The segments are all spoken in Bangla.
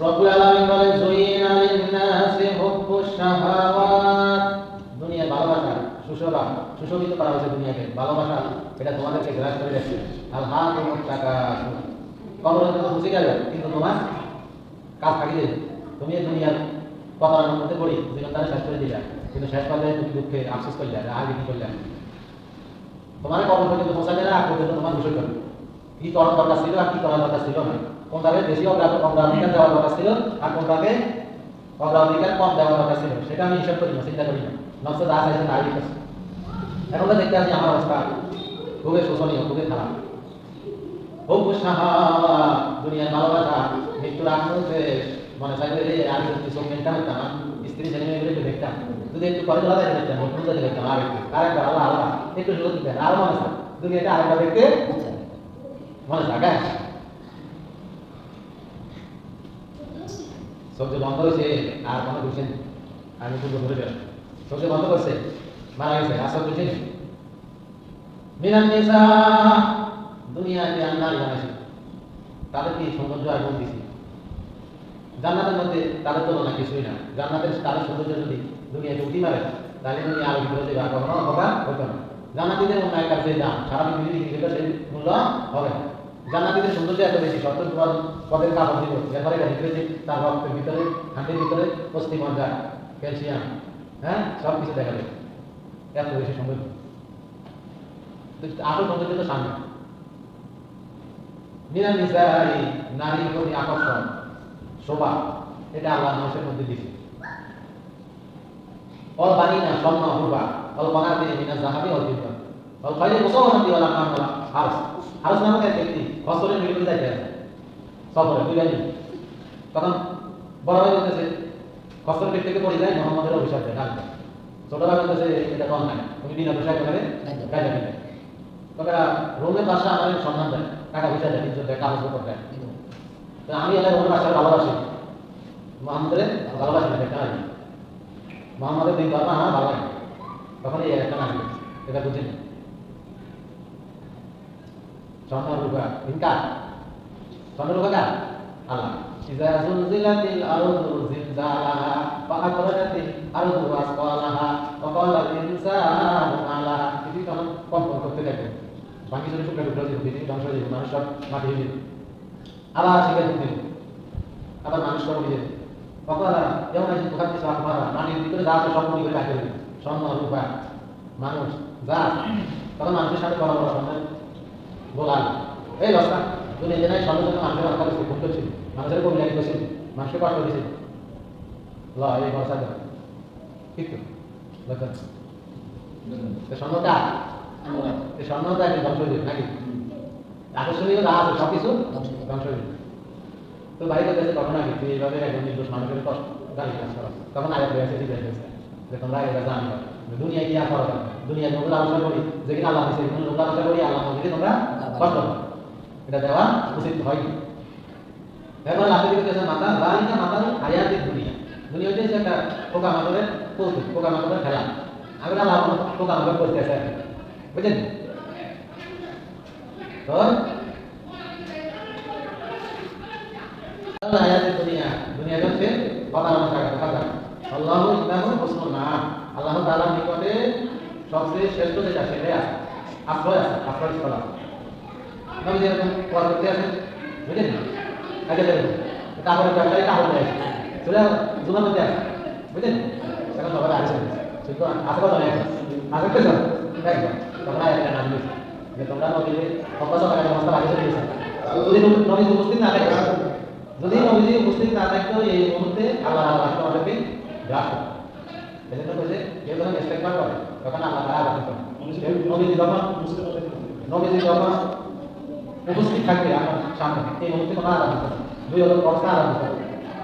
রব্বুল আলামিন বলেন যুইনা লিন-নাসি হুব্বুশ শাহাওয়াত, দুনিয়ার ভালোবাসা সুশোভিত করা হয়েছে দুনিয়াকে। ভালোবাসা এটা তোমাদেরকে গ্রাস করে রেখেছে। আল হাকুমুত তাকাসুর, কবরে তো খুশি গেল কিন্তু তোমার কাজ থাকি যাবে। তুমি এই দুনিয়ার প্রতারণার মধ্যে পড়ি জীবনটারে শেষ করে দিলা, কিন্তু শেষ পর্যায়ে তুমি দুঃখে আফসোস করলে আগে কি করলে তোমার কবর পর্যন্ত পৌঁছালে না, আগ পর্যন্ত তোমার বিষয় করবে কি করার দরকার ছিল আর কি করার দরকার ছিল না, কোনটাকে বেশি অগ্রাধিকার দেওয়ার দরকার ছিল আর কোনটাকে অগ্রাধিকার কম দেওয়ার দরকার ছিল, সেটা আমি হিসাব করি না, চিন্তা করি না। নকশা যা চাইছে তাই লিখেছে। এখন তো দেখতে আসি আমার অবস্থা খুবই শোষণীয়, খুবই খারাপ। দুনিয়ার ভালোবাসা মৃত্যুর আগ মুহূর্তে মনে চাইবে যে আমি যদি চোখ মেনটাম হইতাম, স্ত্রী ছেলে মেয়েগুলো একটু দেখতাম, যদি একটু করে তোলা দেখতাম, ভোট তুলতে দেখতাম, আর একটু আরেকবার আল্লাহ আল্লাহ একটু সুযোগ দিতেন, আরো মনে চায় দুনিয়াটা আরেকবার দেখতে মনে থাকে। সবজি বন্ধ হয়েছে আর কোনো বুঝছেন, আমি পূর্ব ধরে গেলাম সবজি বন্ধ করছে, মারা গেছে আসল বুঝছেন। মিনান নিসা, দুনিয়াতে নারী বানাইছে, তাদের কি সৌন্দর্য আর গুণ দিছি। জান্নাতের মধ্যে তাদের তুলনা কিছুই না। জান্নাতের তাদের সৌন্দর্য যদি দুনিয়াতে উঠি মারে তাহলে দুনিয়া আলো ভিতরে যাবে, আর কখনো হবে হতো না। জান্নাতীদের অন্যায় কাছে দাম সারা পৃথিবী হিসেবে সেই মূল্য হবে না। জান্নাতীদের সৌন্দর্য এত বেশি, সত্তর পদের কাপড় দিব, এরপরে ভিতরে তার রক্তের ভিতরে হাঁটির ভিতরে অস্থি মজ্জা ক্যালসিয়াম, হ্যাঁ সব কিছু দেখা যাবে, এত বেশি সৌন্দর্য। আসল সৌন্দর্য তো সামনে। মিনান নিসাই, নারীর প্রতি আকর্ষণ শোভা, এটা আল্লাহ মানুষের মধ্যে দিয়েছে। অল বানি না স্বর্ণ রূপা, অল বানাতে মিনা জাহাবি অল ফিদ্দা, অল খাইরে মুসাওয়াতি ওয়ালা কামলা হারস। হারস নামক এক ব্যক্তি বছরের বিরুদ্ধে যাইতে আছে সফরে দুই বাহিনী, তখন বড় ভাই বলতেছে বছর পেট থেকে পড়ে যায় মোহাম্মদের অভিশাপ দেয় না। ছোট ভাই বলতেছে এটা কম নাই, তুমি বিনা পয়সায় করে কাজে দিলে। তবে রোমের বাসা আমাদের সম্মান দেয়, টাকা পয়সা দেয়, ইজ্জত দেয়, কাগজপত্র দেয়। আমি এলাকায় রোমের বাসায় ভালোবাসি, মোহাম্মদের ভালোবাসি না, একটা নাই মোহাম্মদের দিন বাবা আমার ভালো লাগে, তখন এই একটা না এটা বুঝিনি। স্বর্ণরূপা ইনকার, স্বর্ণরূপা কার? আল্লাহ। ইযা যুলজিলাতিল আরদু জিলজালাহা ফাআখরাজাতিল আরদু আসকালাহা ওয়া ক্বালাল ইনসানু মা লাহা। পৃথিবী তখন কম্পন করতে থাকে, বাকি ছোট টুকরা টুকরা দিয়ে পৃথিবী ধ্বংস হয়ে যাবে, মানুষ সব মাটি হয়ে যাবে, আবার সেখানে দিবে, আবার মানুষ সব উঠে যাবে। কপালা যেমন আছে কোথা থেকে সব মারা মাটির ভিতরে যা আছে সব মুড়ি করে রাখে দেবে, স্বর্ণ রূপা মানুষ যা, তখন মানুষের সাথে বড় বড় স্বর্ণের গোলাল এই রাস্তা দুনিয়া জেনায় স্বর্ণের জন্য মানুষের মাথা বেশি খুব করছিল, মানুষের কবি লাগে বসে মানুষকে কষ্ট দিয়েছে ল এই ভরসা দেয় ঠিক তো স্বর্ণটা এই স্বর্ণটা একদিন ধ্বংস হয়ে যাবে নাকি? আকর্ষণীয় যা আছে সব কিছু ধ্বংস হয়ে যাবে। তো বাড়িতে কাছে ঘটনা কি তুই এইভাবে একজন নির্দোষ মানুষের কষ্ট গাড়ি কাজ করা, তখন আগে হয়ে আছে জিজ্ঞাসা করছে যে তোমরা এটা জানি দুনিয়া কি আর করা দুনিয়া নোংরা আলোচনা করি, যেখানে আল্লাহ দিচ্ছে এখানে নোংরা আলোচনা করি, আল্লাহ মধ্যে তোমরা কষ্ট এটা দেওয়া উচিত হয়নি। এবার লাস্টে দিকে মাথা বাড়িটা মাথা হারিয়াতে দুনিয়া, দুনিয়া হচ্ছে একটা পোকা মাকড়ের কৌতুক, পোকা মাকড়ের খেলা, আমি আল্লাহ পোকা মাকড় করতে আসে বুঝলেন তো দুনিয়া দুনিয়া হচ্ছে প্রতারণা থাকা। আল্লাহ আল্লাহ তাআলার নিকটে সবচেয়ে শ্রেষ্ঠ যেটা সেটাই আছে, আশ্রয় আছে, আশ্রয়স্থল আছে। নবী যেরকম কোরআন করতে আছে বুঝলেন না, আগে দেখুন তারপরে ব্যবসায়ী কাপড় দেয় চলে জুমার মধ্যে আছে বুঝলেন, এখন সবাই আসে কিন্তু আসে কথা নেই আসে পেছ দেখবেন তোমরা একটা নাম দিয়েছে যে তোমরা নবীদের অভ্যাস করার অবস্থা আগে চলে গেছে। যদি নবী উপস্থিত না থাকে, যদি নবীজি উপস্থিত না থাকতো এই মুহূর্তে আল্লাহ আমাদেরকে গ্রাস করত। এজন্য বলছে কেউ যখন ইস্তেগফার করে তখন আল্লাহ তাআলা আরাধনা করে। নবীজি যখন উপস্থিত থাকবে আমার সামনে এই মুহূর্তে কোনো আরাধনা করে দুই অবস্থা আরাধনা করে।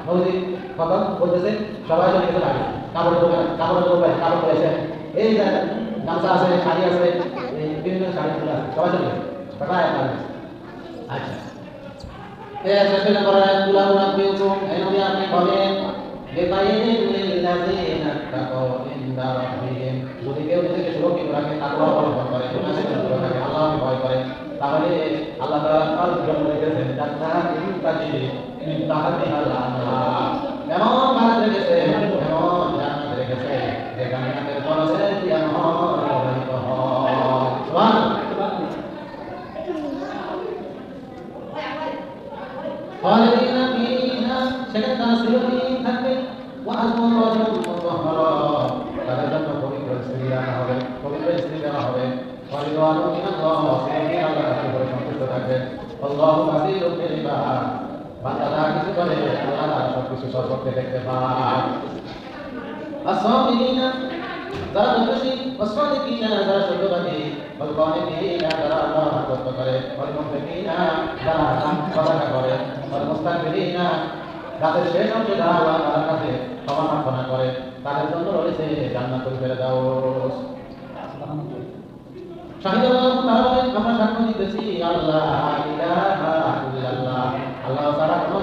নবীজি তখন বলতেছে সবাই চলে গেছে লাগে কাপড়ের দোকানে কাপড় পরেছে, এই যে গামছা আছে, শাড়ি আছে, এই বিভিন্ন শাড়িগুলো আছে, সবাই চলে গেছে, সবাই আচ্ছা সেটা করা তুলা উনাবিউকুম এই নবী আপনি বলেন যে বাইরিল লিল্লাযিনা তাকাউ ইনদা রাব্বিহিম, যদি কেউ নিজেকে সুরক্ষিত রাখে, তাকওয়া অবলম্বন করে, মুনাফিক রাখে, আল্লাহকে ভয় করে, তাহলে আল্লাহ তাআলা তার জন্য রেখেছেন জান্নাত তাজরি মিন তাহতিহাল আনহার এমন বাস রেখেছে এমন জান্নাত রেখেছে যে জান্নাতের তলে দিয়া নহর প্রবাহিত হয় সুবহানাল্লাহ খালিদিনা ফিহা সেখানে তারা চিরদিন থাকবে ওয়া আজওয়াজুন মুতাহহারা তাদের জন্য পবিত্র স্ত্রী আনা হবে পবিত্র স্ত্রী দেওয়া হবে ওয়ারিদওয়ানুন মিনাল্লাহ চিরদিন আল্লাহর কাছে করে সন্তুষ্ট থাকবে আল্লাহু বাসীরুম বিল ইবাদ বান্দারা কিছু করে আল্লাহ সবকিছু সর্বত্র দেখতে পায় الصابرين যারা ধৈর্যশীল والصادقين যারা সত্যবাদী والقانتين যারা আল্লাহর আনুগত্য করে والمنفقين যারা সাদাকা করে والمستكبرين যাদের শেষ অংশে যারা আল্লাহর কাছে ক্ষমা প্রার্থনা করে তাদের জন্য রয়েছে জান্নাতুল ফেরদাউস শাহিদ আল্লাহ তাআলা আমরা সাক্ষ্য দিতেছি আল্লাহ ইলাহা ইল্লাল্লাহ আল্লাহ ছাড়া কোনো